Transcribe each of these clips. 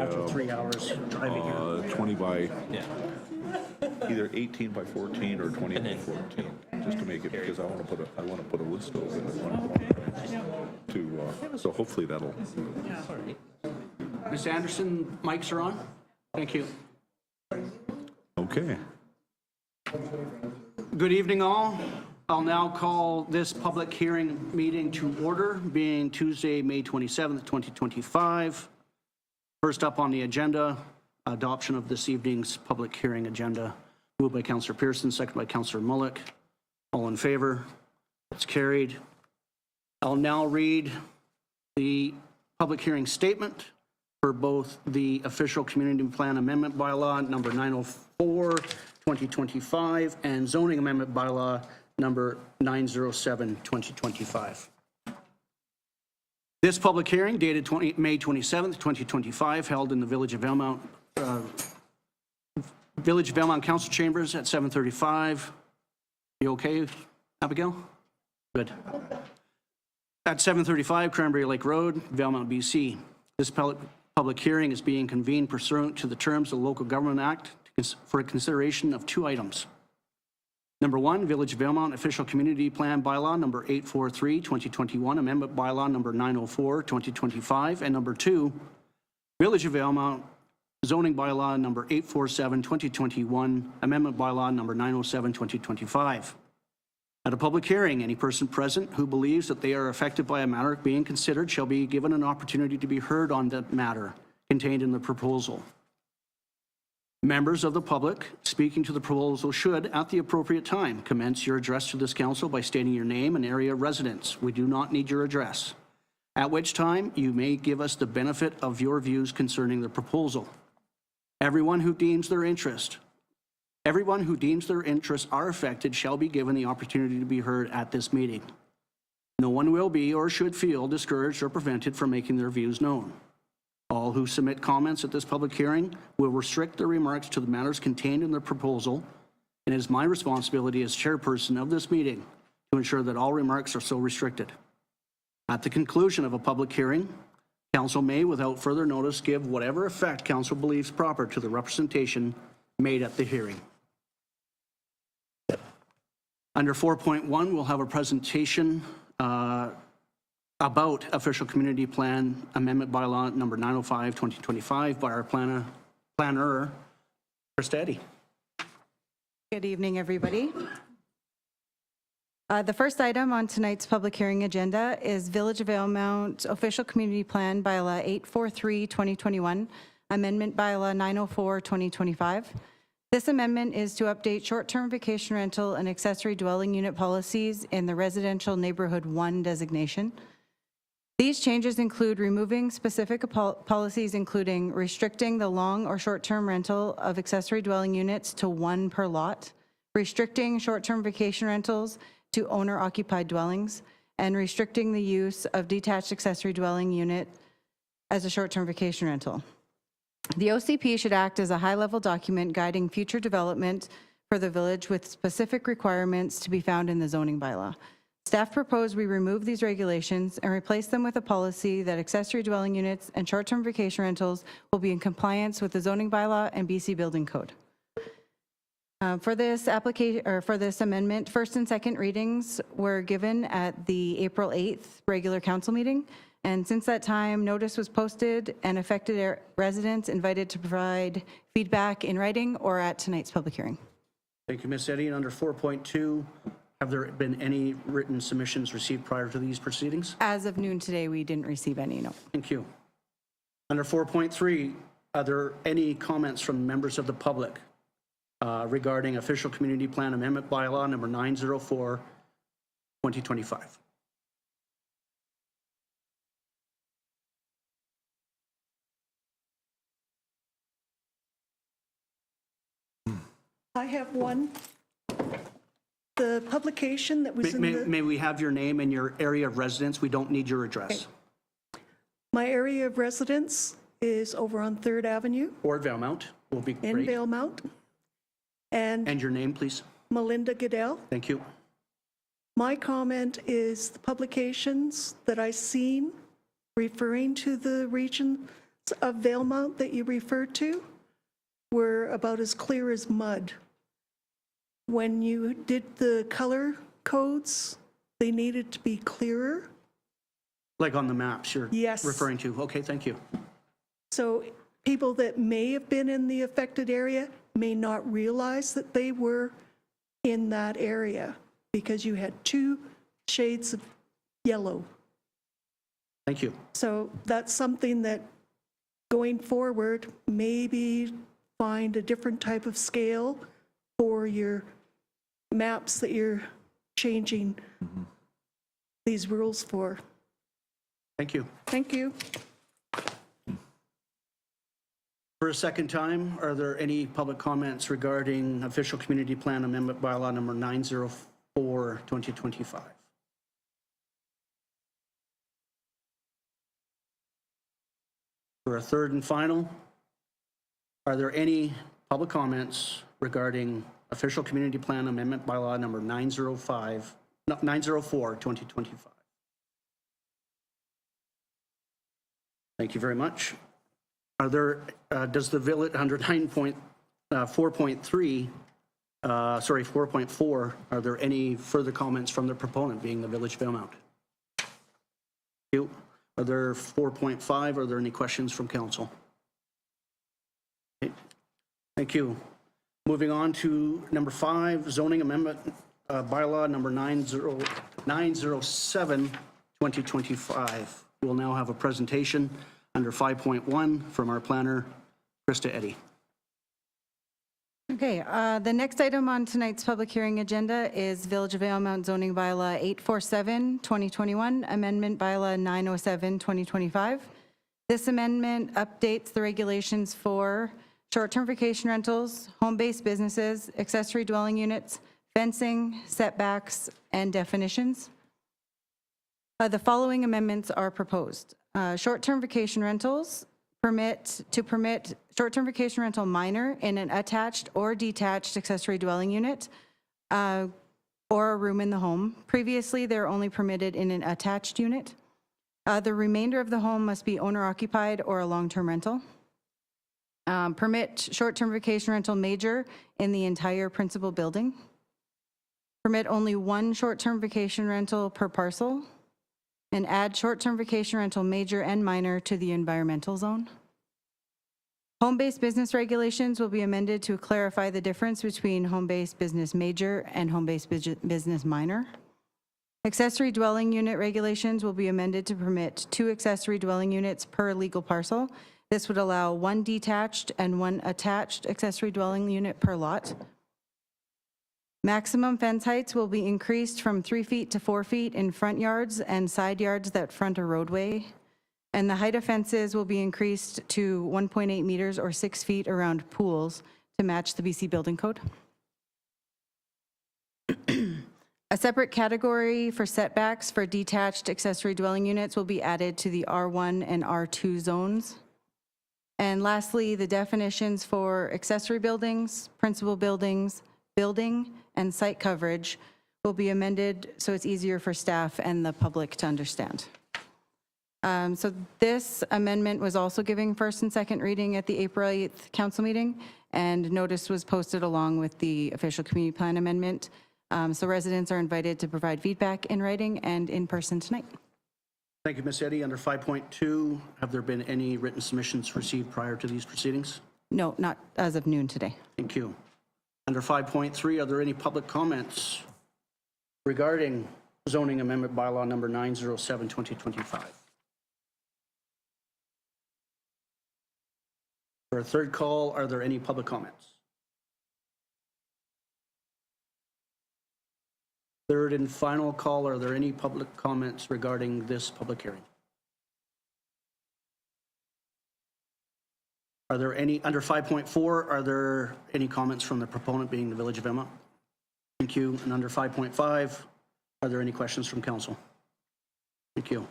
After 3 hours driving here. 20 by, Yeah. either 18 by 14 or 20 by 14, just to make it, because I want to put a wood stove in it. So hopefully that'll. Ms. Anderson, mics are on. Thank you. Okay. Good evening, all. I'll now call this public hearing meeting to order, being Tuesday, May 27th, 2025. First up on the agenda, adoption of this evening's public hearing agenda. Moved by Councillor Pearson, second by Councillor Mullick. All in favor? It's carried. I'll now read the public hearing statement for both the official community plan amendment bylaw number 904, 2025, and zoning amendment bylaw number 907, 2025. This public hearing, dated May 27th, 2025, held in the Village of Valemount, Council Chambers at 7:35. You okay, Abigail? Good. At 7:35 Cranberry Lake Road, Valemount, BC. This public hearing is being convened pursuant to the terms of the Local Government Act for a consideration of two items. Number one, Village of Valemount Official Community Plan Bylaw number 843, 2021, Amendment Bylaw number 904, 2025, and number two, Village of Valemount Zoning Bylaw number 847, 2021, Amendment Bylaw number 907, 2025. At a public hearing, any person present who believes that they are affected by a matter being considered shall be given an opportunity to be heard on the matter contained in the proposal. Members of the public speaking to the proposal should, at the appropriate time, commence your address to this council by stating your name and area of residence. We do not need your address, at which time you may give us the benefit of your views concerning the proposal. Everyone who deems their interests are affected shall be given the opportunity to be heard at this meeting. No one will be or should feel discouraged or prevented from making their views known. All who submit comments at this public hearing will restrict their remarks to the matters contained in the proposal, and it is my responsibility as chairperson of this meeting to ensure that all remarks are so restricted. At the conclusion of a public hearing, council may, without further notice, give whatever effect council believes proper to the representation made at the hearing. Under 4.1, we'll have a presentation about Official Community Plan Amendment Bylaw number 905, 2025 by our planner, Krista Eddy. Good evening, everybody. The first item on tonight's public hearing agenda is Village of Valemount Official Community Plan Bylaw 843, 2021, Amendment Bylaw 904, 2025. This amendment is to update short-term vacation rental and accessory dwelling unit policies in the Residential Neighborhood 1 designation. These changes include removing specific policies, including restricting the long or short-term rental of accessory dwelling units to one per lot, restricting short-term vacation rentals to owner-occupied dwellings, and restricting the use of detached accessory dwelling unit as a short-term vacation rental. The OCP should act as a high-level document guiding future development for the village with specific requirements to be found in the zoning bylaw. Staff propose we remove these regulations and replace them with a policy that accessory dwelling units and short-term vacation rentals will be in compliance with the zoning bylaw and BC Building Code. For this application, or for this amendment, first and second readings were given at the April 8th regular council meeting. And since that time, notice was posted and affected residents invited to provide feedback in writing or at tonight's public hearing. Thank you, Ms. Eddy. And under 4.2, have there been any written submissions received prior to these proceedings? As of noon today, we didn't receive any, no. Thank you. Under 4.3, are there any comments from members of the public regarding Official Community Plan Amendment Bylaw number 904, 2025? I have one. The publication that was in the... May we have your name and your area of residence? We don't need your address. Okay. My area of residence is over on 3rd Avenue. Or Valemount will be great. In Valemount. And your name, please? Melinda Goodell. Thank you. My comment is the publications that I've seen referring to the region of Valemount that you referred to were about as clear as mud. When you did the color codes, they needed to be clearer. Like on the maps you're Yes. referring to? Okay, thank you. So people that may have been in the affected area may not realize that they were in that area because you had 2 shades of yellow. Thank you. So that's something that going forward, maybe find a different type of scale for your maps that you're changing these rules for. Thank you. Thank you. For a second time, are there any public comments regarding official community plan amendment bylaw number 904, 2025? For a third and final, are there any public comments regarding official community plan amendment bylaw number 904, 2025? Thank you very much. Are there, does the village, under 4.4, are there any further comments from the proponent, being the Village of Valemount? Thank you. Are there 4.5, are there any questions from council? Okay. Thank you. Moving on to number 5, zoning amendment bylaw number 907, 2025. We'll now have a presentation under 5.1 from our planner, Krista Eddy. Okay, the next item on tonight's public hearing agenda is Village of Valemount zoning bylaw 847, 2021, amendment bylaw 907, 2025. This amendment updates the regulations for short-term vacation rentals, home-based businesses, accessory dwelling units, fencing, setbacks, and definitions. The following amendments are proposed. Short-term vacation rentals permit short-term vacation rental minor in an attached or detached accessory dwelling unit or a room in the home. Previously, they're only permitted in an attached unit. The remainder of the home must be owner-occupied or a long-term rental. Permit short-term vacation rental major in the entire principal building. Permit only 1 short-term vacation rental per parcel. And add short-term vacation rental major and minor to the environmental zone. Home-based business regulations will be amended to clarify the difference between home-based business major and home-based business minor. Accessory dwelling unit regulations will be amended to permit 2 accessory dwelling units per legal parcel. This would allow 1 detached and 1 attached accessory dwelling unit per lot. Maximum fence heights will be increased from 3 feet to 4 feet in front yards and side yards that front a roadway. And the height of fences will be increased to 1.8 meters or 6 feet around pools to match the BC Building Code. A separate category for setbacks for detached accessory dwelling units will be added to the R1 and R2 zones. And lastly, the definitions for accessory buildings, principal buildings, building, and site coverage will be amended so it's easier for staff and the public to understand. So this amendment was also given first and second reading at the April 8th council meeting, and notice was posted along with the official community plan amendment. So residents are invited to provide feedback in writing and in person tonight. Thank you, Ms. Eddy. Under 5.2, have there been any written submissions received prior to these proceedings? No, not as of noon today. Thank you. Under 5.3, are there any public comments regarding zoning amendment bylaw number 907, 2025? For a third call, are there any public comments? Third and final call, are there any public comments regarding this public hearing? Are there any, under 5.4, are there any comments from the proponent, being the Village of Valemount? Thank you. And under 5.5, are there any questions from council? Thank you.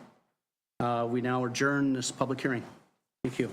We now adjourn this public hearing. Thank you.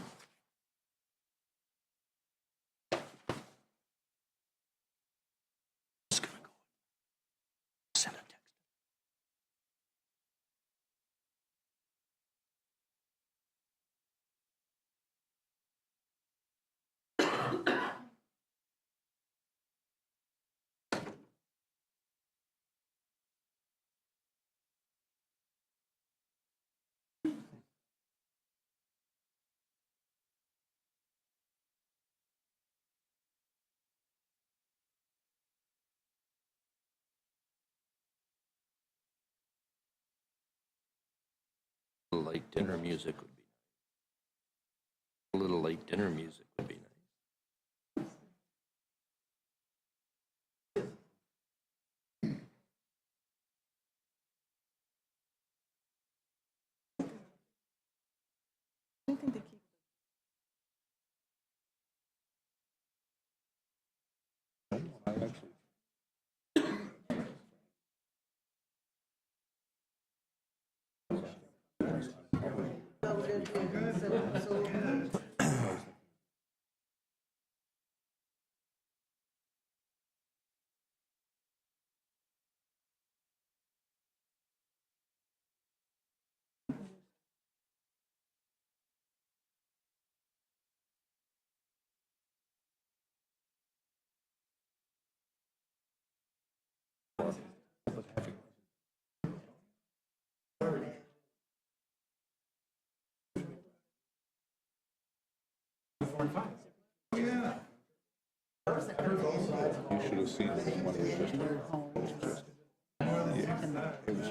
dinner music would be nice. A little late dinner music would be nice. You should have seen this one. It was just, yeah, it was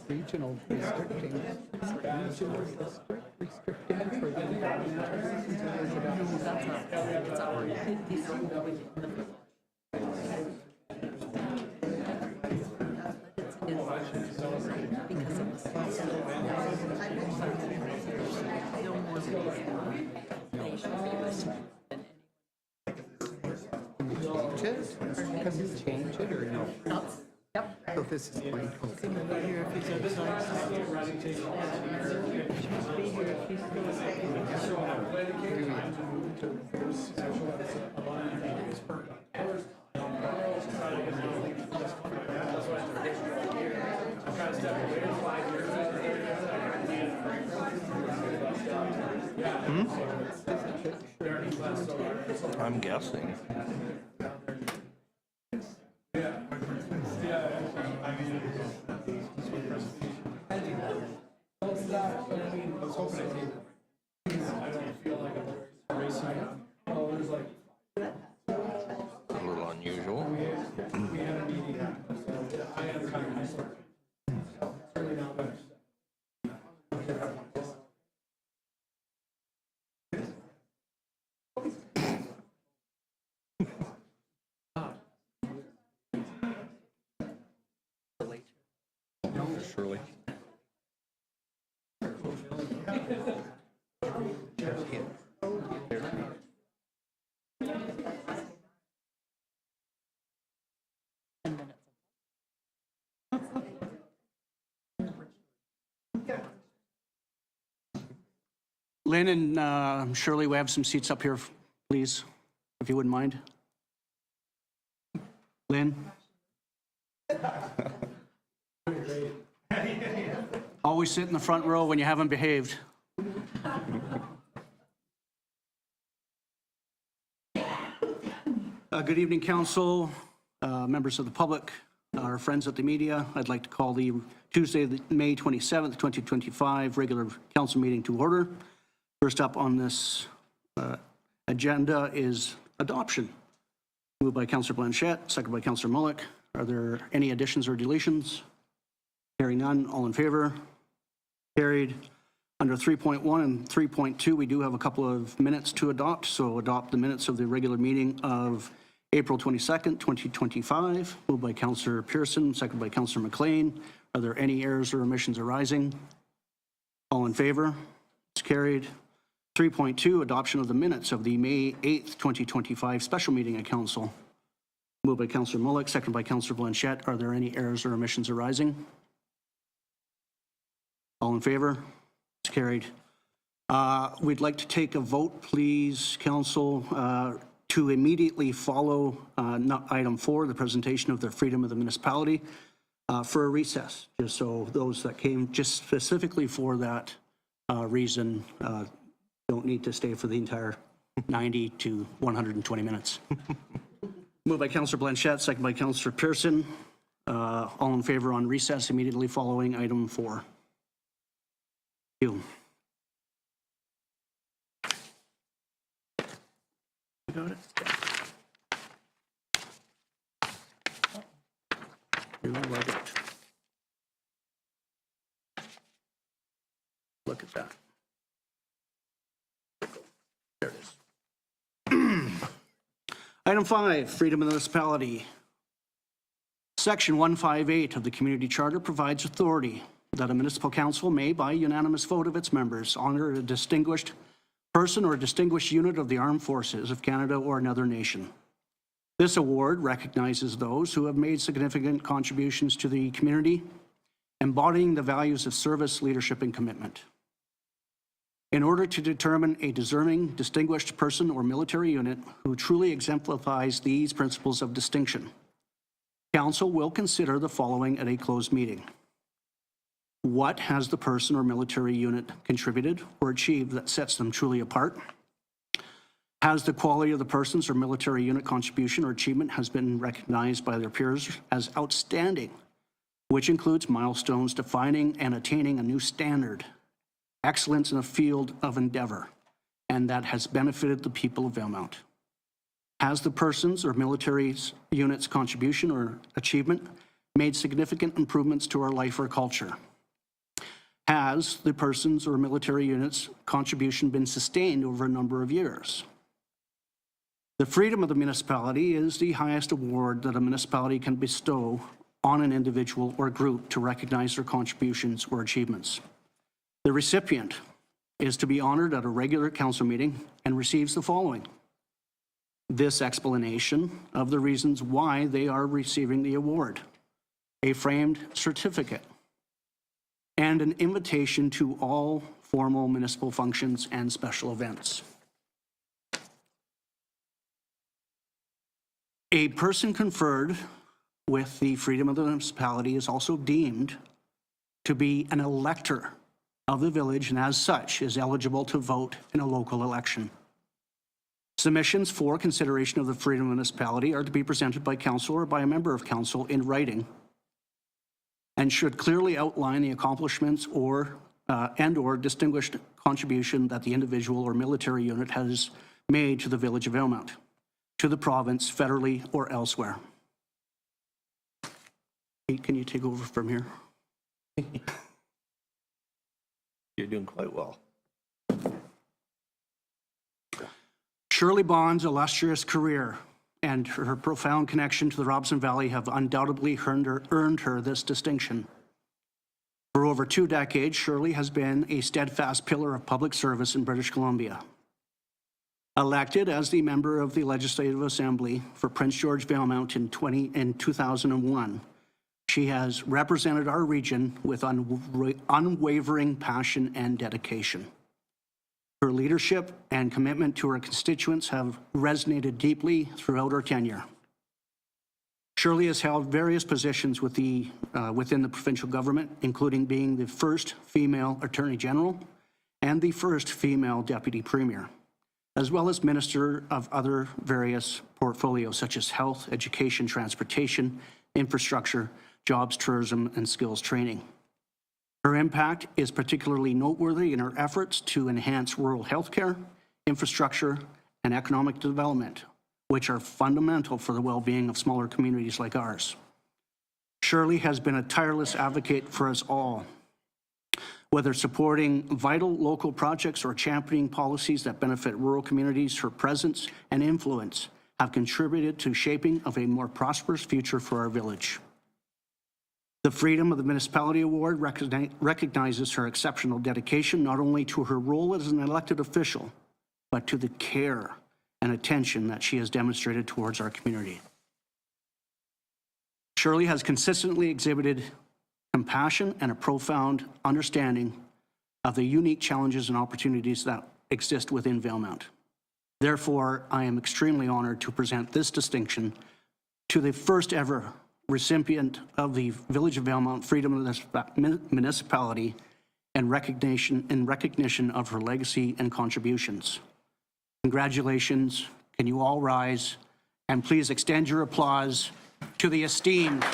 Regional restricting, regional district restricting for the Can we change it or no? Yep. So this is 2020. I'm guessing. A little unusual. Shirley. Lynn and Shirley, we have some seats up here, please, if you wouldn't mind. Lynn? Always sit in the front row when you haven't behaved. Good evening, council, members of the public, our friends at the media. I'd like to call the Tuesday, May 27th, 2025 regular council meeting to order. First up on this agenda is adoption. Moved by Councillor Blanchette, second by Councillor Mullock. Are there any additions or deletions? Hearing none, all in favor? Carried. Under 3.1 and 3.2, we do have a couple of minutes to adopt, so adopt the minutes of the regular meeting of April 22nd, 2025. Moved by Councillor Pearson, second by Councillor McLean. Are there any errors or omissions arising? All in favor? It's carried. 3.2, adoption of the minutes of the May 8th, 2025 special meeting of council. Moved by Councillor Mullock, second by Councillor Blanchette. Are there any errors or omissions arising? All in favor? It's carried. We'd like to take a vote, please, council, to immediately follow item 4, the presentation of the freedom of the municipality, for a recess, just so those that came just specifically for that reason don't need to stay for the entire 90 to 120 minutes. Moved by Councillor Blanchette, second by Councillor Pearson. All in favor on recess immediately following item 4. Thank you. Got it. You like it. Look at that. There it is. Item 5, freedom of municipality. Section 158 of the Community Charter provides authority that a municipal council may, by unanimous vote of its members, honor a distinguished person or distinguished unit of the armed forces of Canada or another nation. This award recognizes those who have made significant contributions to the community, embodying the values of service, leadership, and commitment. In order to determine a deserving, distinguished person or military unit who truly exemplifies these principles of distinction, Council will consider the following at a closed meeting. What has the person or military unit contributed or achieved that sets them truly apart? Has the quality of the person's or military unit contribution or achievement has been recognized by their peers as outstanding, which includes milestones defining and attaining a new standard, excellence in a field of endeavor, and that has benefited the people of Valemount? Has the person's or military unit's contribution or achievement made significant improvements to our life or culture? Has the person's or military unit's contribution been sustained over a number of years? The freedom of the municipality is the highest award that a municipality can bestow on an individual or group to recognize their contributions or achievements. The recipient is to be honored at a regular council meeting and receives the following: this explanation of the reasons why they are receiving the award, a framed certificate, and an invitation to all formal municipal functions and special events. A person conferred with the freedom of the municipality is also deemed to be an elector of the village and as such is eligible to vote in a local election. Submissions for consideration of the freedom of municipality are to be presented by council or by a member of council in writing and should clearly outline the accomplishments or distinguished contribution that the individual or military unit has made to the village of Valemount, to the province, federally, or elsewhere. Hey, can you take over from here? You're doing quite well. Shirley Bond's illustrious career and her profound connection to the Robson Valley have undoubtedly earned her this distinction. For over 2 decades, Shirley has been a steadfast pillar of public service in British Columbia. Elected as the member of the Legislative Assembly for Prince George Valemount in 2001, she has represented our region with unwavering passion and dedication. Her leadership and commitment to her constituents have resonated deeply throughout her tenure. Shirley has held various positions within the provincial government, including being the first female Attorney General and the first female Deputy Premier, as well as Minister of other various portfolios such as health, education, transportation, infrastructure, jobs, tourism, and skills training. Her impact is particularly noteworthy in her efforts to enhance rural healthcare, infrastructure, and economic development, which are fundamental for the well-being of smaller communities like ours. Shirley has been a tireless advocate for us all, whether supporting vital local projects or championing policies that benefit rural communities. Her presence and influence have contributed to shaping of a more prosperous future for our village. The Freedom of the Municipality Award recognizes her exceptional dedication not only to her role as an elected official, but to the care and attention that she has demonstrated towards our community. Shirley has consistently exhibited compassion and a profound understanding of the unique challenges and opportunities that exist within Valemount. Therefore, I am extremely honored to present this distinction to the first ever recipient of the Village of Valemount Freedom of Municipality and recognition of her legacy and contributions. Congratulations. Can you all rise and please extend your applause to the esteemed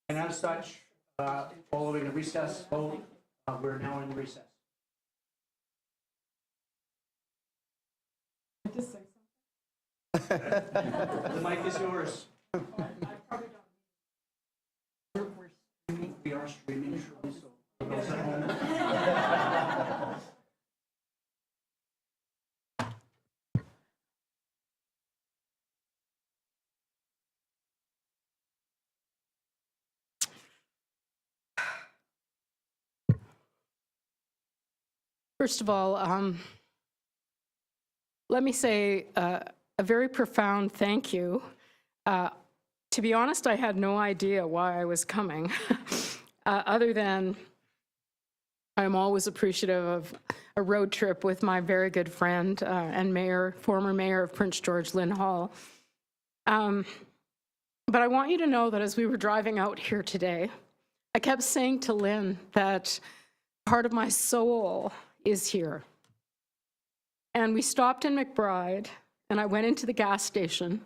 And as such, following a recess vote, we're now in recess. The mic is yours. We are streaming, surely, so for those at home. First of all, let me say a very profound thank you. To be honest, I had no idea why I was coming, other than I'm always appreciative of a road trip with my very good friend and former mayor of Prince George, Lynn Hall. But I want you to know that as we were driving out here today, I kept saying to Lynn that part of my soul is here. And we stopped in McBride, and I went into the gas station.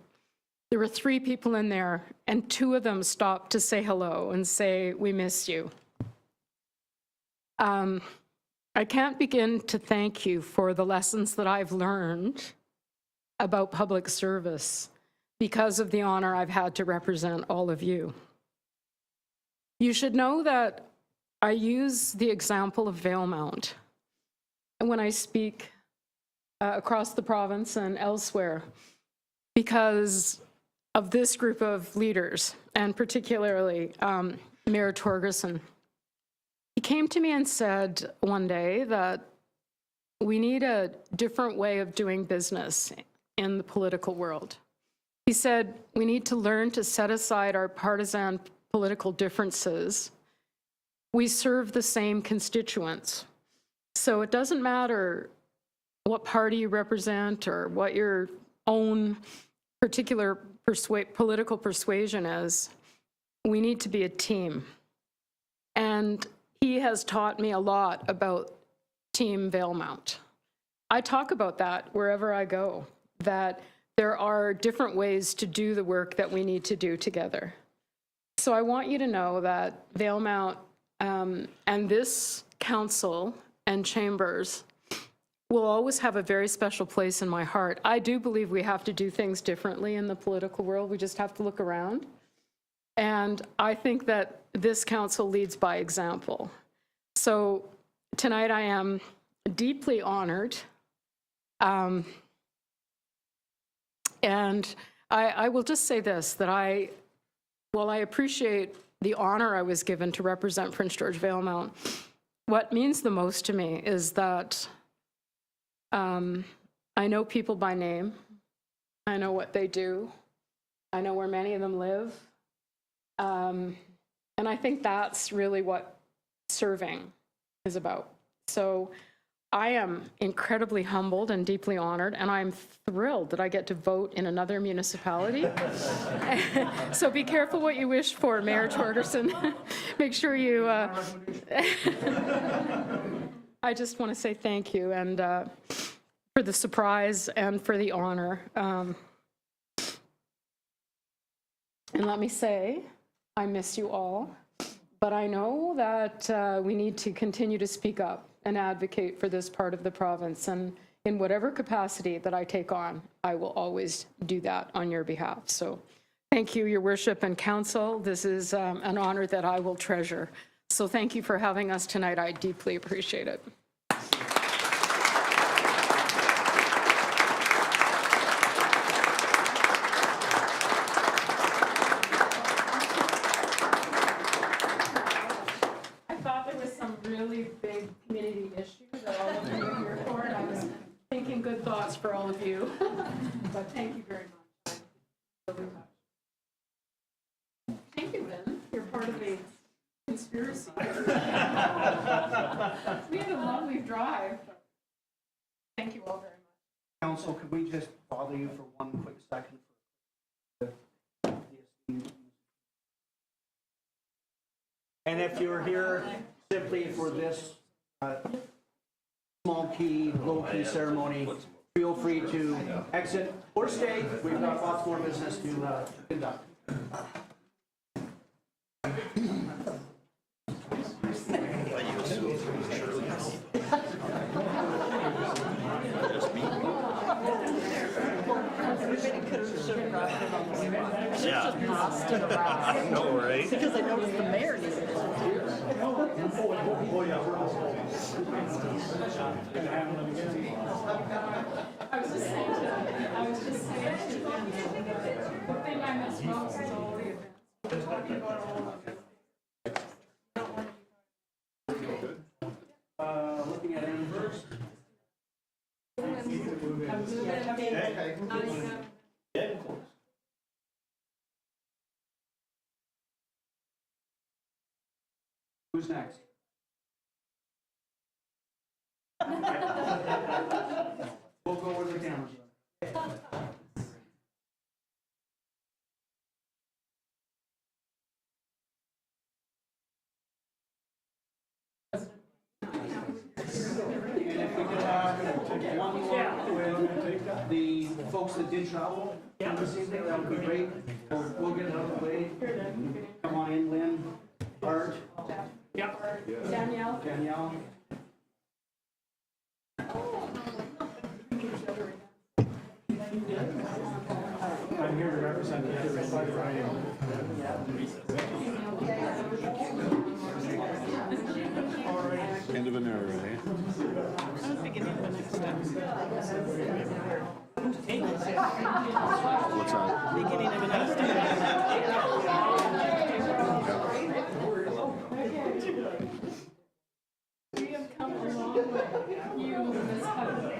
There were 3 people in there, and 2 of them stopped to say hello and say, "We miss you." I can't begin to thank you for the lessons that I've learned about public service because of the honor I've had to represent all of you. You should know that I use the example of Valemount when I speak across the province and elsewhere because of this group of leaders, and particularly Mayor Torgerson. He came to me and said one day that we need a different way of doing business in the political world. He said we need to learn to set aside our partisan political differences. We serve the same constituents. So it doesn't matter what party you represent or what your own particular political persuasion is. We need to be a team. And he has taught me a lot about Team Valemount. I talk about that wherever I go, that there are different ways to do the work that we need to do together. So I want you to know that Valemount and this council and chambers will always have a very special place in my heart. I do believe we have to do things differently in the political world. We just have to look around. And I think that this council leads by example. So tonight I am deeply honored. And I will just say this, that while I appreciate the honor I was given to represent Prince George Valemount, what means the most to me is that I know people by name. I know what they do. I know where many of them live. And I think that's really what serving is about. So I am incredibly humbled and deeply honored, and I'm thrilled that I get to vote in another municipality. So be careful what you wish for, Mayor Torgerson. Make sure you... I just want to say thank you and for the surprise and for the honor. And let me say, I miss you all, but I know that we need to continue to speak up and advocate for this part of the province. And in whatever capacity that I take on, I will always do that on your behalf. So thank you, Your Worship and Council. This is an honor that I will treasure. So thank you for having us tonight. I deeply appreciate it. I thought there was some really big community issue that all of you are here for, and I was thinking good thoughts for all of you. But thank you very much. Thank you, Lynn. You're part of the conspiracy. We had a lovely drive. Thank you all very much. Council, could we just bother you for one quick second? And if you're here simply for this small key, low key ceremony, feel free to exit or stay. We've got lots more business to conduct. No, right? Because I noticed the mayor needed it. The thing I miss most is all the events. Looking at Aaron first. Who's next? We'll go with the cameras. One more with the folks that did travel this evening, that would be great. We'll get it out of the way. Come on in, Lynn, Art. Danielle? Danielle. I'm here to represent the End of an era, eh? What's that? Beginning of an We have come a long way. You, Ms. Hudson.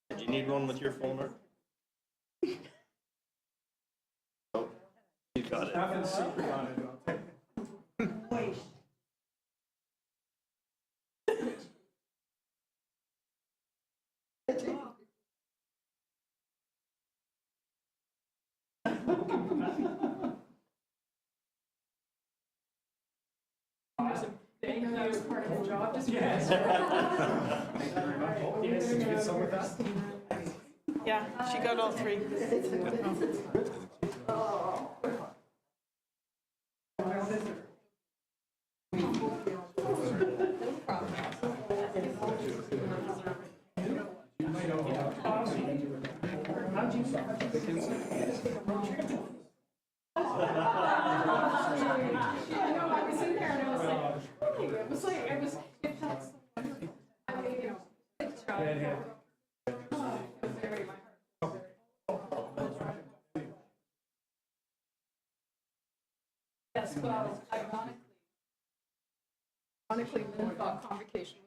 Did you need one with your folder? Oh, you got it. Thank you as part of the job description. Yeah, she got all three. I was in there and I was like, really? It was like, if that's the one, it's job. Yes, well, ironically, Lynn thought convocation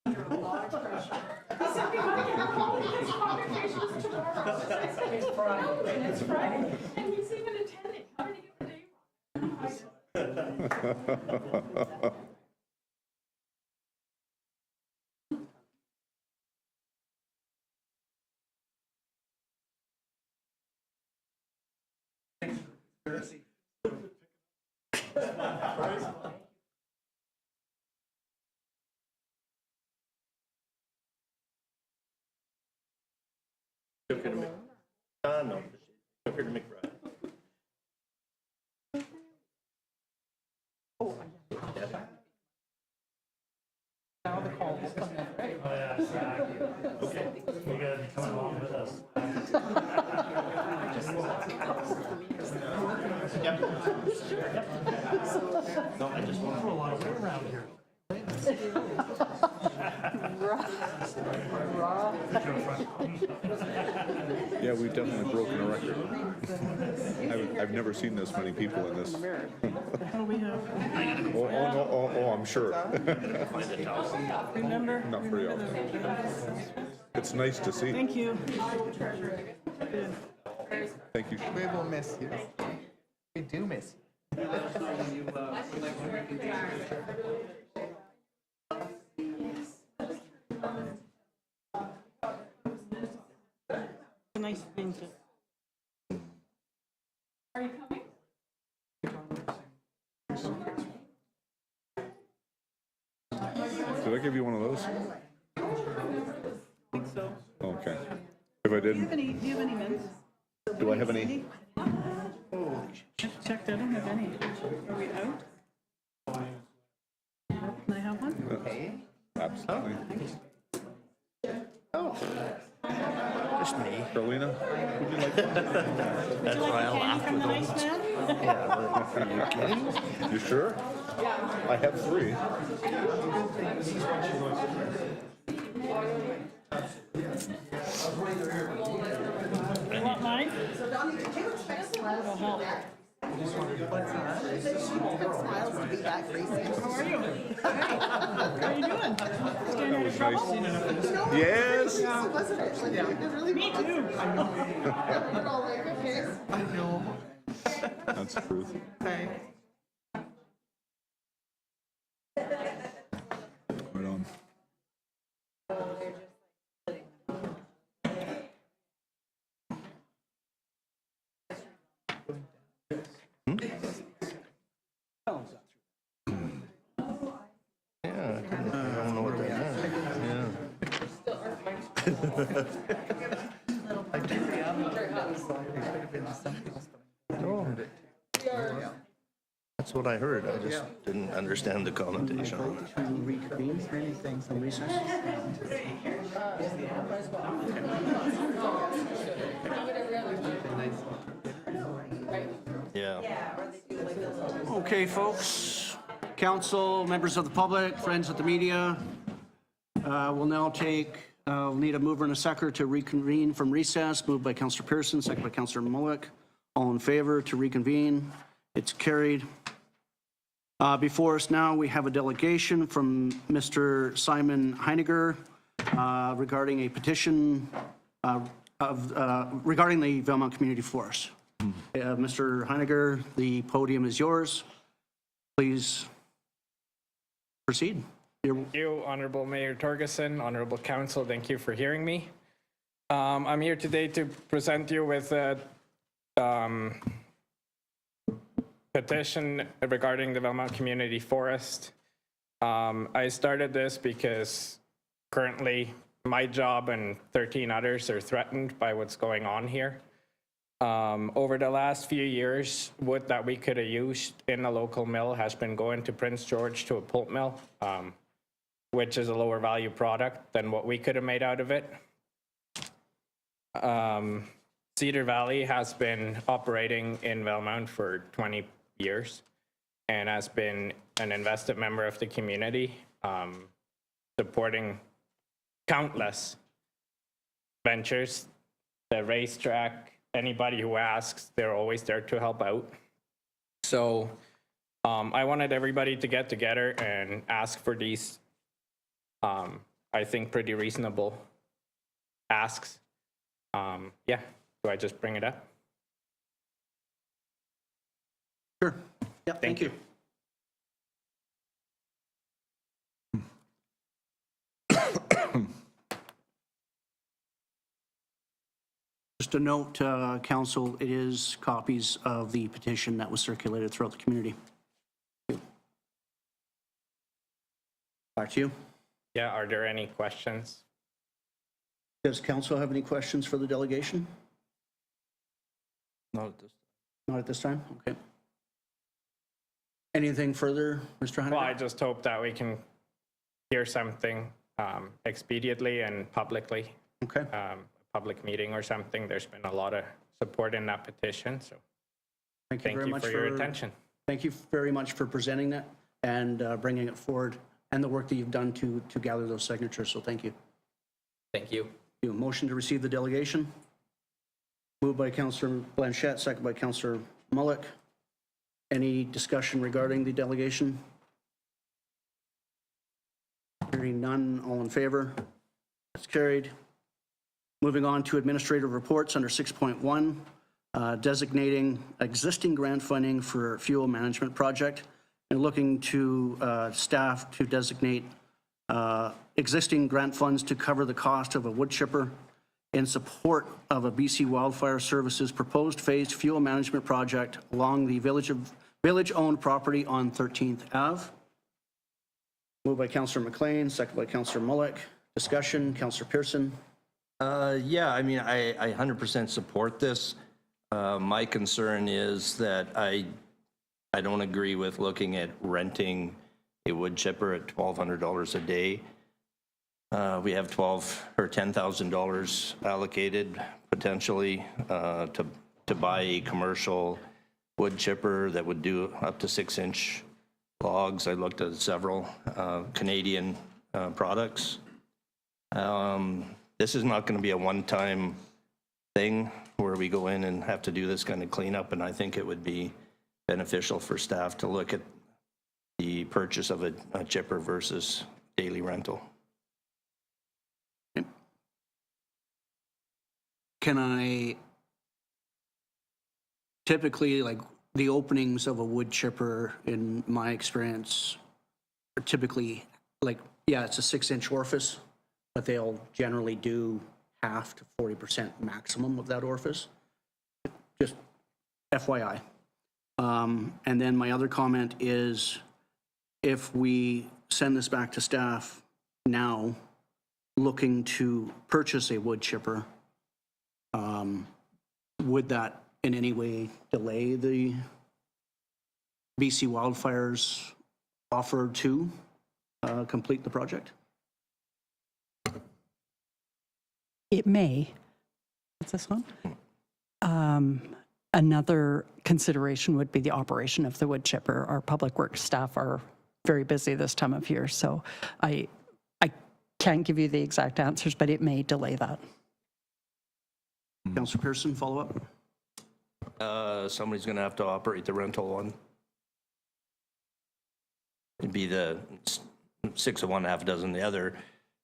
was under a lot of pressure. He said, we gotta get our home because convocation is tomorrow. It's Friday. And it's Friday. And he's even attending. How did he get the day wrong? Took her to Mc... no, took her to McBride. Now the call will come in, right? Okay. You gotta be coming along with us. No, I just want A lot of way around here. Yeah, we've definitely broken a record. I've never seen this many people in this. Oh, I'm sure. Remember? Not very often. It's nice to see. Thank you. Thank you. We will miss you. We do miss you. Nice thing to. Are you coming? Did I give you one of those? I think so. Okay. If I didn't, Do you have any mints? do I have any? Checked, I don't have any. Are we out? Can I have one? Absolutely. Just me. Carolina, would you like one? That's why I laughed with those. Yeah, are you kidding? You sure? I have 3. That was nice. Yes. That's the truth. Right on. Yeah, I don't know what that meant. Yeah. That's what I heard. I just didn't understand the connotation on it. Reconvene from recess. Yeah. Okay, folks, council, members of the public, friends of the media, we'll now we'll need a mover and a seconder to reconvene from recess. Moved by Councillor Pearson, second by Councillor Mullick. All in favor to reconvene? It's carried. Before us now, we have a delegation from Mr. Simon Heiniger regarding a petition regarding the Valemount Community Forest. Mr. Heiniger, the podium is yours. Please proceed. Thank you, Honorable Mayor Torgerson, Honorable Council, thank you for hearing me. I'm here today to present you with a petition regarding the Valemount Community Forest. I started this because currently my job and 13 others are threatened by what's going on here. Over the last few years, wood that we could have used in a local mill has been going to Prince George to a pulp mill, which is a lower value product than what we could have made out of it. Cedar Valley has been operating in Valemount for 20 years and has been an invested member of the community, supporting countless ventures, the racetrack. Anybody who asks, they're always there to help out. So I wanted everybody to get together and ask for these, I think, pretty reasonable asks. Yeah, do I just bring it up? Sure. Yeah, thank you. Just a note, council, it is copies of the petition that was circulated throughout the community. Back to you. Yeah, are there any questions? Does council have any questions for the delegation? Not at this. Not at this time? Okay. Anything further, Mr. Hunter? Well, I just hope that we can hear something expediently and publicly, Okay. public meeting or something. There's been a lot of support in that petition, so Thank thank very you much for your attention. Thank you very much for presenting that and bringing it forward and the work that you've done to gather those signatures. So thank you. Thank you. Motion to receive the delegation. Moved by Councillor Blanchette, second by Councillor Mullick. Any discussion regarding the delegation? Hearing none, all in favor? That's carried. Moving on to administrative reports under 6.1, designating existing grant funding for fuel management project and looking to staff to designate existing grant funds to cover the cost of a wood chipper in support of a BC Wildfire Services proposed phased fuel management project along the village-owned property on 13th Ave. Moved by Councillor McLean, second by Councillor Mullick. Discussion, Councillor Pearson. Yeah, I mean, I 100% support this. My concern is that I don't agree with looking at renting a wood chipper at $1,200 a day. We have $10,000 allocated potentially to buy a commercial wood chipper that would do up to 6-inch logs. I looked at several Canadian products. This is not going to be a one-time thing where we go in and have to do this kind of cleanup, and I think it would be beneficial for staff to look at the purchase of a chipper versus daily rental. Can I, typically, like, the openings of a wood chipper, in my experience, are typically, like, yeah, it's a 6-inch orifice, but they'll generally do half to 40% maximum of that orifice. Just FYI. And then my other comment is, if we send this back to staff now, looking to purchase a wood chipper, would that in any way delay the BC Wildfires offer to complete the project? It may. What's this one? Another consideration would be the operation of the wood chipper. Our public works staff are very busy this time of year, so I can't give you the exact answers, but it may delay that. Councillor Pearson, follow up? Somebody's going to have to operate the rental one. It'd be the 6 of one, half a dozen the other.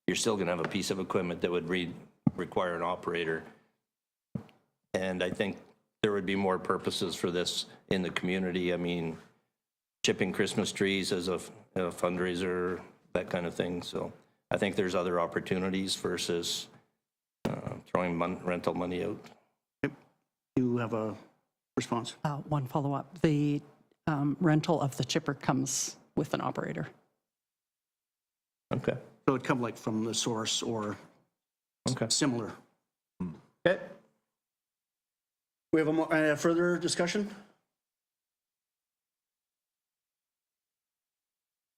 You're still going to have a piece of equipment that would require an operator. And I think there would be more purposes for this in the community. I mean, chipping Christmas trees as a fundraiser, that kind of thing. So I think there's other opportunities versus throwing rental money out. You have a response? One follow-up. The rental of the chipper comes with an operator. Okay. So it'd come like from the source or similar. Okay. We have a further discussion?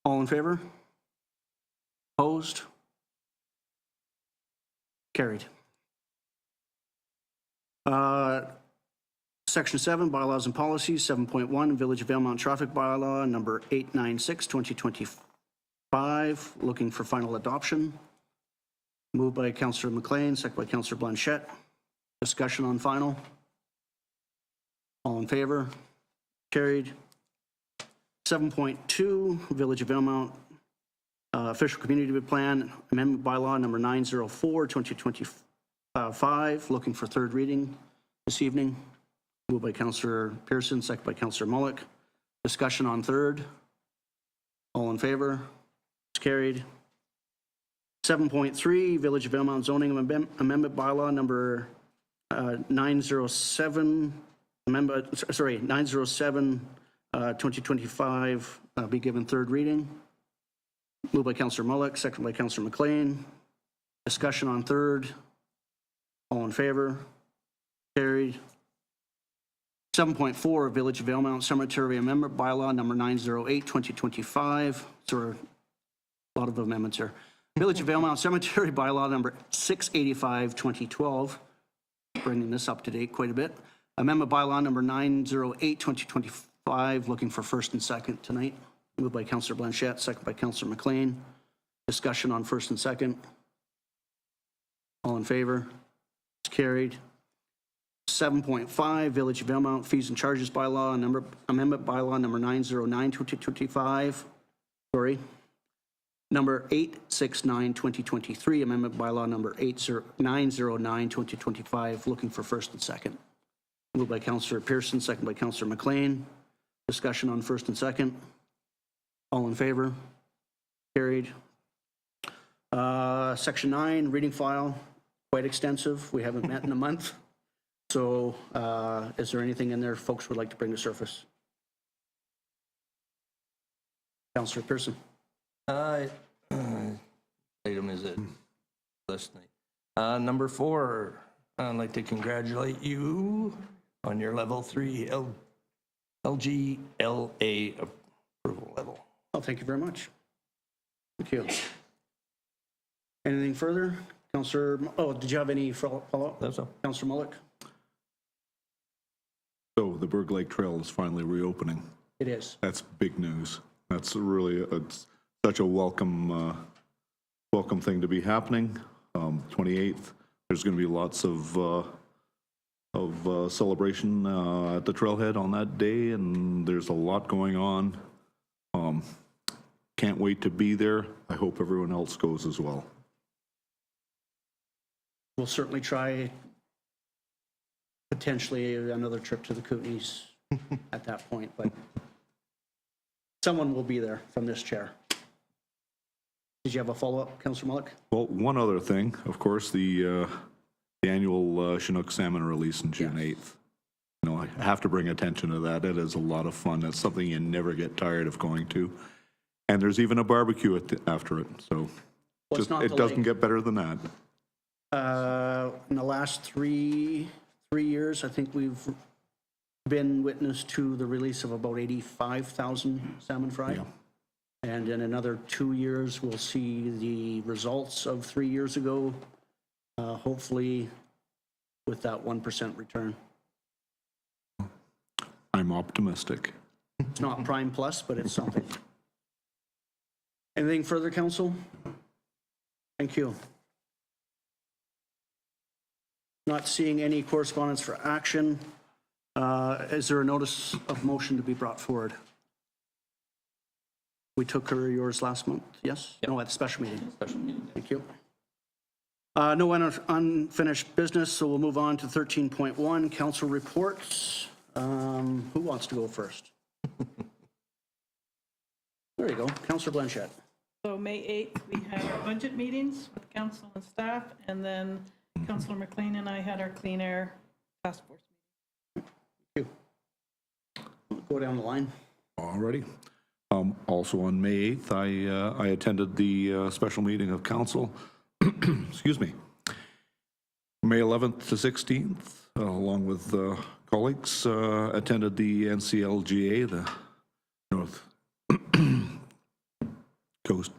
All in favor? Opposed? Carried. Section 7, bylaws and policies, 7.1, Village of Valemount Traffic Bylaw, number 896, 2025, looking for final adoption. Moved by Councillor McLean, second by Councillor Blanchette. Discussion on final. All in favor? Carried. 7.2, Village of Valemount Official Community Plan, Amendment Bylaw number 904, 2025, looking for third reading this evening. Moved by Councillor Pearson, second by Councillor Mullock. Discussion on third. All in favor? It's carried. 7.3, Village of Valemount Zoning Amendment Bylaw number 907, 2025, be given third reading. Moved by Councillor Mullock, second by Councillor McLean. Discussion on third. All in favor? Carried. 7.4, Village of Valemount Cemetery Amendment Bylaw number 908, 2025. So a lot of amendments here. Village of Valemount Cemetery Bylaw number 685, 2012. Bringing this up to date quite a bit. Amendment Bylaw number 908, 2025. Looking for first and second tonight. Moved by Councillor Blanchette, second by Councillor McLean. Discussion on first and second. All in favor? It's carried. 7.5, Village of Valemount Fees and Charges Bylaw, Amendment Bylaw number 909, 2025. Sorry. Number 869, 2023. Amendment Bylaw number 909, 2025. Looking for first and second. Moved by Councillor Pearson, second by Councillor McLean. Discussion on first and second. All in favor? Carried. Section 9, reading file, quite extensive. We haven't met in a month. So is there anything in there folks would like to bring to surface? Councillor Pearson. Item is it listening. Number 4, I'd like to congratulate you on your level 3 LGLA approval level. Oh, thank you very much. Thank you. Anything further? Councillor, oh, did you have any follow-up? That's all. Councillor Mullick? So the Berg Lake Trail is finally reopening. It is. That's big news. That's really, it's such a welcome thing to be happening. 28th, there's going to be lots of celebration at the trailhead on that day, and there's a lot going on. Can't wait to be there. I hope everyone else goes as well. We'll certainly try potentially another trip to the Kootenays at that point, but someone will be there from this chair. Did you have a follow-up, Councillor Mullick? Well, one other thing, of course, the annual Chinook salmon release on June 8th. You know, I have to bring attention to that. It is a lot of fun. It's something you never get tired of going to. And there's even a barbecue after it, so Well, it's not it the doesn't lake. get better than that. In the last three years, I think we've been witness to the release of about 85,000 salmon fry. Yeah. And in another 2 years, we'll see the results of 3 years ago, hopefully with that 1% return. I'm optimistic. It's not prime plus, but it's something. Anything further, council? Thank you. Not seeing any correspondence for action. Is there a notice of motion to be brought forward? We took her yours last month, yes? No, at the special meeting. Special meeting. Thank you. No unfinished business, so we'll move on to 13.1, council reports. Who wants to go first? There you go, Councillor Blanchette. So May 8th, we had our budget meetings with council and staff, and then Councillor McLean and I had our clean air task force. Thank you. Go down the line. Alrighty. Also on May 8th, I attended the special meeting of council, excuse me, May 11th to 16th, along with colleagues, attended the NCLGA, the North Coast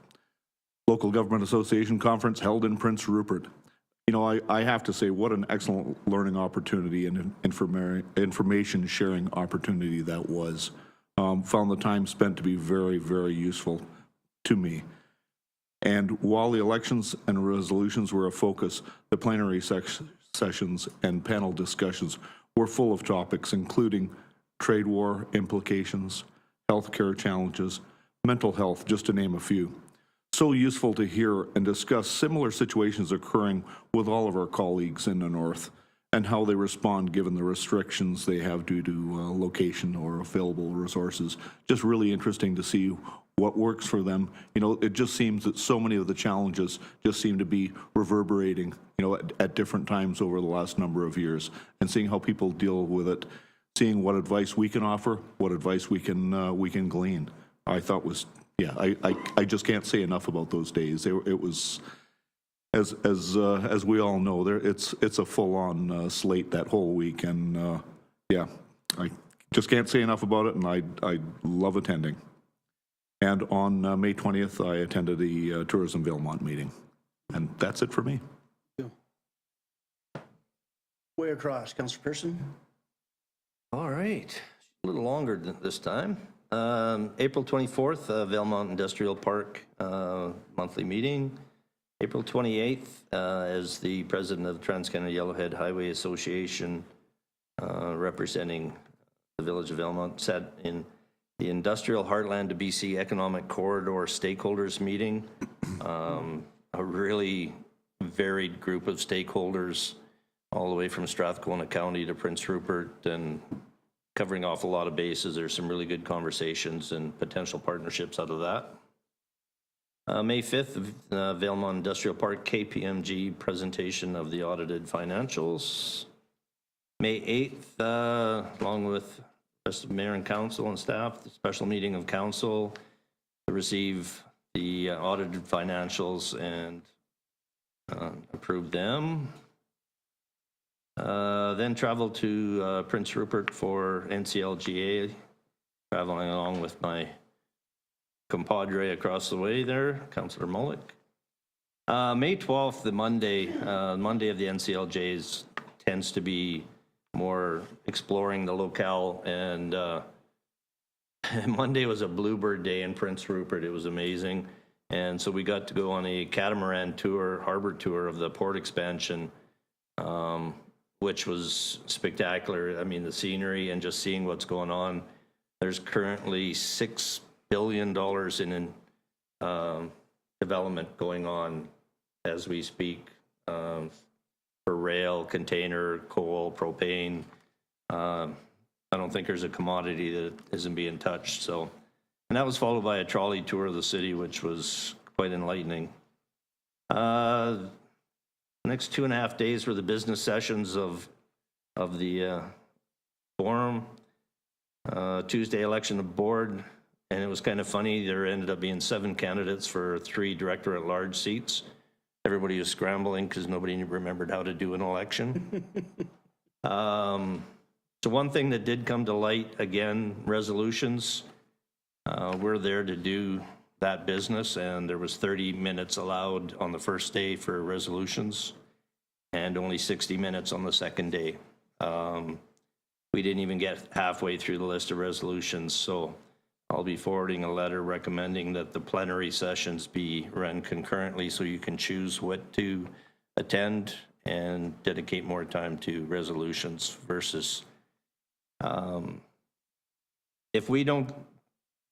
Local Government Association Conference held in Prince Rupert. You know, I have to say, what an excellent learning opportunity and information sharing opportunity that was. Found the time spent to be very, very useful to me. And while the elections and resolutions were a focus, the plenary sessions and panel discussions were full of topics, including trade war implications, healthcare challenges, mental health, just to name a few. So useful to hear and discuss similar situations occurring with all of our colleagues in the North and how they respond given the restrictions they have due to location or available resources. Just really interesting to see what works for them. You know, it just seems that so many of the challenges just seem to be reverberating, you know, at different times over the last number of years, and seeing how people deal with it, seeing what advice we can offer, what advice we can glean. I thought was, yeah, I just can't say enough about those days. It was, as we all know, it's a full-on slate that whole week, and yeah, I just can't say enough about it, and I love attending. And on May 20th, I attended the Tourism Valemount meeting, and that's it for me. Way across, Councillor Pearson. All right, a little longer than this time. April 24th, Valemount Industrial Park monthly meeting. April 28th, as the president of the Trans-Canada Yellowhead Highway Association, representing the village of Valemount, sat in the Industrial Heartland to BC Economic Corridor Stakeholders Meeting. A really varied group of stakeholders, all the way from Strathcona County to Prince Rupert, and covering off a lot of bases. There's some really good conversations and potential partnerships out of that. May 5th, Valemount Industrial Park KPMG presentation of the audited financials. May 8th, along with the rest of mayor and council and staff, the special meeting of council to receive the audited financials and approve them. Then traveled to Prince Rupert for NCLGA, traveling along with my compadre across the way there, Councillor Mullick. May 12th, the Monday of the NCLJs tends to be more exploring the locale, and Monday was a bluebird day in Prince Rupert. It was amazing. And so we got to go on a catamaran tour, harbor tour of the port expansion, which was spectacular. I mean, the scenery and just seeing what's going on. There's currently $6 billion in development going on as we speak, for rail, container, coal, propane. I don't think there's a commodity that isn't being touched. So, and that was followed by a trolley tour of the city, which was quite enlightening. Next 2.5 days were the business sessions of the forum. Tuesday election of board, and it was kind of funny. There ended up being 7 candidates for 3 director-at-large seats. Everybody was scrambling because nobody remembered how to do an election. So one thing that did come to light, again, resolutions. We're there to do that business, and there was 30 minutes allowed on the first day for resolutions and only 60 minutes on the second day. We didn't even get halfway through the list of resolutions, so I'll be forwarding a letter recommending that the plenary sessions be run concurrently so you can choose what to attend and dedicate more time to resolutions versus if we don't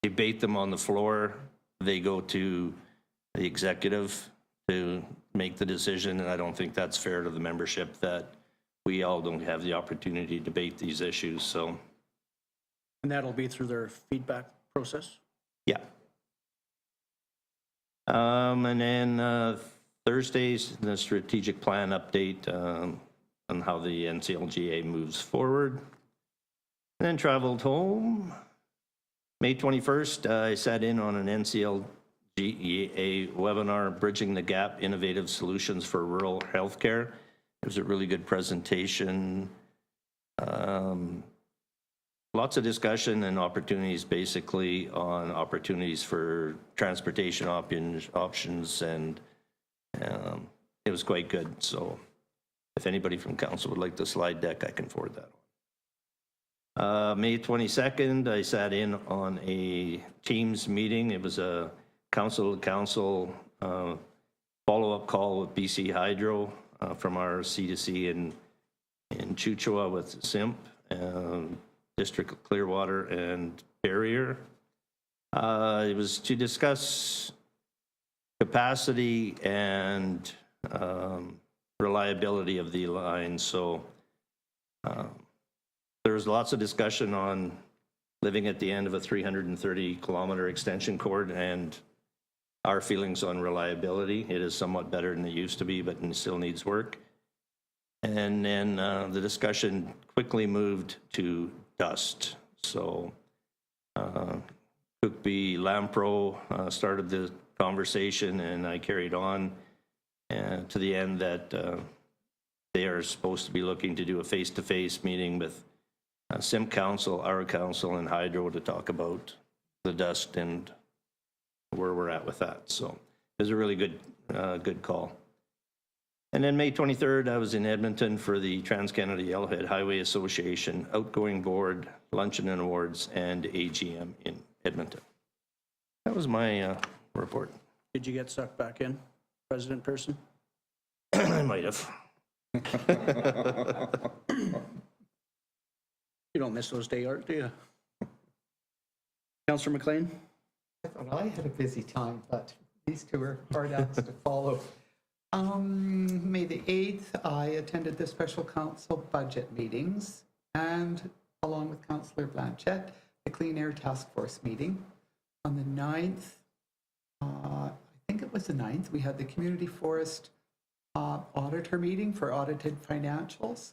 debate them on the floor, they go to the executive to make the decision, and I don't think that's fair to the membership that we all don't have the opportunity to debate these issues. So, And that'll be through their feedback process? yeah. And then Thursdays, the strategic plan update on how the NCLGA moves forward. And then traveled home. May 21st, I sat in on an NCLGA webinar, Bridging the Gap, Innovative Solutions for Rural Healthcare. It was a really good presentation. Lots of discussion and opportunities, basically, on opportunities for transportation options, and it was quite good. So if anybody from council would like the slide deck, I can forward that on. May 22nd, I sat in on a Teams meeting. It was a council-to-council follow-up call with BC Hydro from our C2C in Chuchua with SIMP, District of Clearwater and Barrier. It was to discuss capacity and reliability of the line. So there was lots of discussion on living at the end of a 330-kilometer extension cord and our feelings on reliability. It is somewhat better than it used to be, but it still needs work. And then the discussion quickly moved to dust. So Cookby Lampro started the conversation, and I carried on to the end that they are supposed to be looking to do a face-to-face meeting with SIM Council, our council, and Hydro to talk about the dust and where we're at with that. So it was a really good call. And then May 23rd, I was in Edmonton for the Trans-Canada Yellowhead Highway Association Outgoing Board, Luncheon and Awards, and AGM in Edmonton. That was my report. Did you get sucked back in, President Pearson? I might have. You don't miss those day art, do you? Councillor McLean? I thought I had a busy time, but these two are hard acts to follow. May the 8th, I attended the special council budget meetings, and along with Councillor Blanchette, the Clean Air Task Force meeting. On the 9th, I think it was the 9th, we had the Community Forest auditor meeting for audited financials.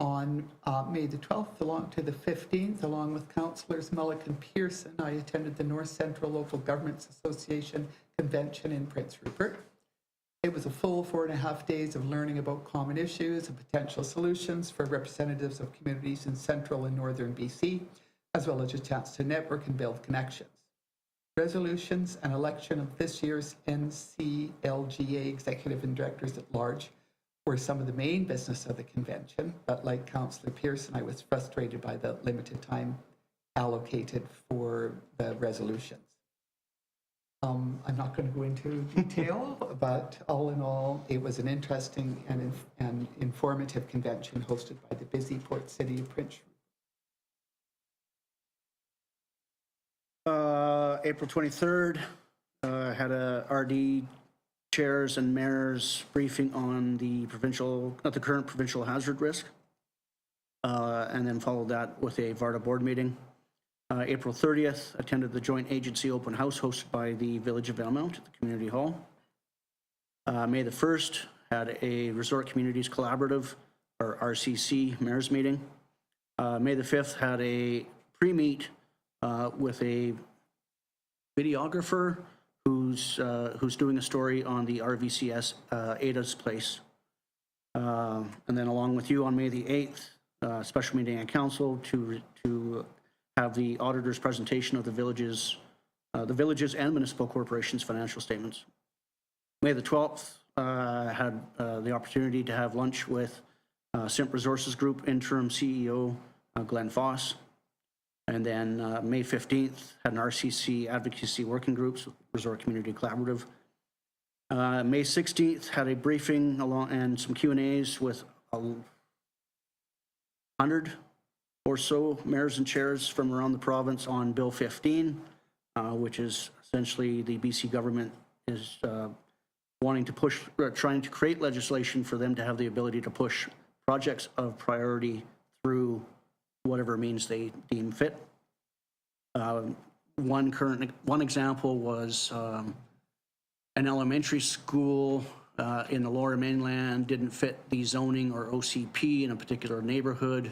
On May the 12th along to the 15th, along with Councillors Mullick and Pearson, I attended the North Central Local Governments Association Convention in Prince Rupert. It was a full 4.5 days of learning about common issues and potential solutions for representatives of communities in central and northern BC, as well as a chance to network and build connections. resolutions and election of this year's NCLGA executive and directors at large were some of the main business of the convention, but like Councillor Pearson, I was frustrated by the limited time allocated for the resolutions. I'm not going to go into detail, but all in all, it was an interesting and informative convention hosted by the busy port city of Prince Rupert. April 23rd, had a RD chairs and mayors briefing on the current provincial hazard risk, and then followed that with a VARTA board meeting. April 30th, attended the joint agency open house hosted by the Village of Valemount at the Community Hall. May the 1st, had a Resort Communities Collaborative, or RCC, mayor's meeting. May the 5th, had a pre-meet with a videographer who's doing a story on the RVCS Ada's place. And then along with you on May the 8th, special meeting at council to have the auditor's presentation of the villages and municipal corporations' financial statements. May the 12th, had the opportunity to have lunch with Simp Resources Group interim CEO Glenn Foss. And then May 15th, had an RCC advocacy working groups, Resort Community Collaborative. May 16th, had a briefing and some Q&As with 100 or so mayors and chairs from around the province on Bill 15, which is essentially the BC government is wanting to push, trying to create legislation for them to have the ability to push projects of priority through whatever means they deem fit. One example was an elementary school in the Lower Mainland didn't fit the zoning or OCP in a particular neighborhood,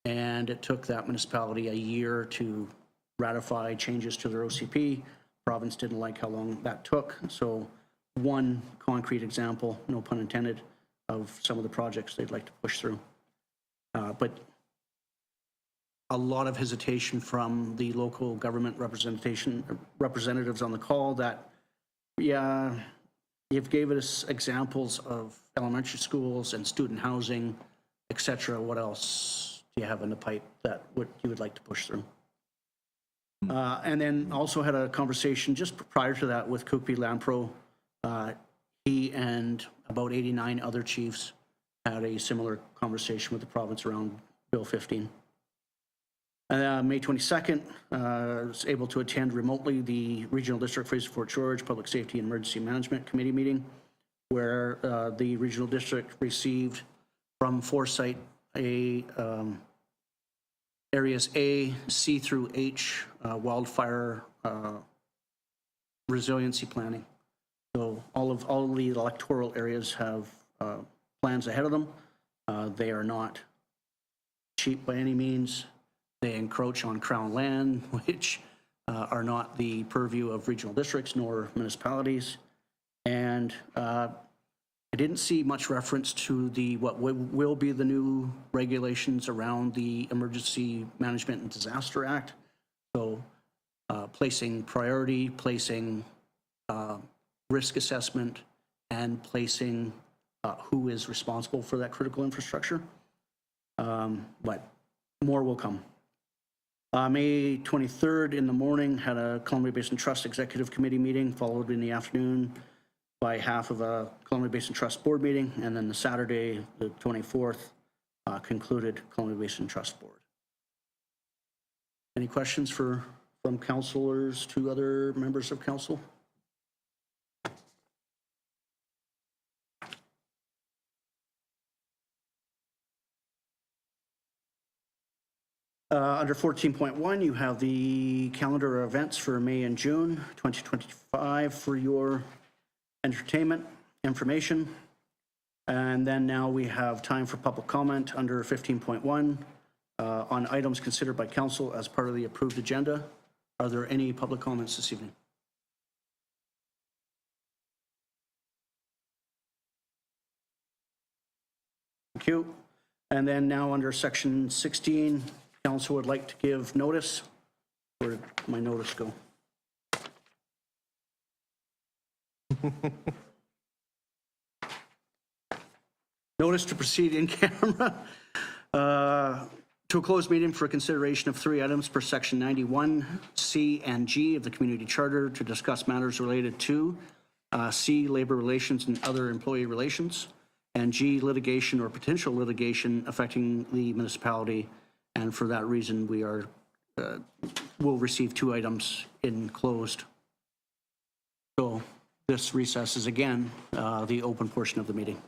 and it took that municipality a year to ratify changes to their OCP. Province didn't like how long that took, so one concrete example, no pun intended, of some of the projects they'd like to push through. But a lot of hesitation from the local government representatives on the call that, yeah, you've given us examples of elementary schools and student housing, et cetera. What else do you have in the pipe that you would like to push through? And then also had a conversation just prior to that with Cookby Lampro. He and about 89 other chiefs had a similar conversation with the province around Bill 15. May 22nd, was able to attend remotely the Regional District Fraser Fort George Public Safety and Emergency Management Committee meeting, where the Regional District received from Foresight areas A, C through H wildfire resiliency planning. So all of the electoral areas have plans ahead of them. They are not cheap by any means. They encroach on Crown land, which are not the purview of regional districts nor municipalities. And I didn't see much reference to what will be the new regulations around the Emergency Management and Disaster Act. So placing priority, placing risk assessment, and placing who is responsible for that critical infrastructure. But more will come. May 23rd in the morning, had a Columbia Basin Trust Executive Committee meeting, followed in the afternoon by half of a Columbia Basin Trust Board meeting, and then the Saturday, the 24th, concluded Columbia Basin Trust Board. Any questions from councilors to other members of council? Under 14.1, you have the calendar of events for May and June 2025 for your entertainment information. And then now we have time for public comment under 15.1 on items considered by council as part of the approved agenda. Are there any public comments this evening? Thank you. And then now under section 16, council would like to give notice. Where did my notice go? Notice to proceed in camera to a closed meeting for consideration of 3 items per section 91C and G of the Community Charter to discuss matters related to C, labor relations and other employee relations, and G, litigation or potential litigation affecting the municipality. And for that reason, we are will receive 2 items in closed. So this recesses again the open portion of the meeting.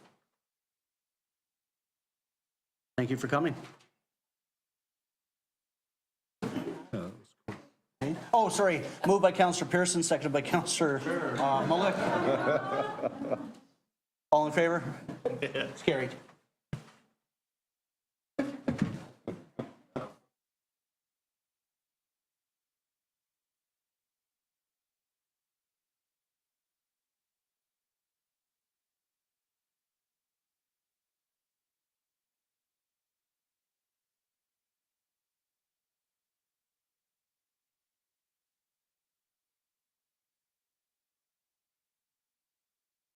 Thank you for coming. Oh, sorry. Moved by Councillor Pearson, seconded by Councillor Mullick. All in favor? It's carried.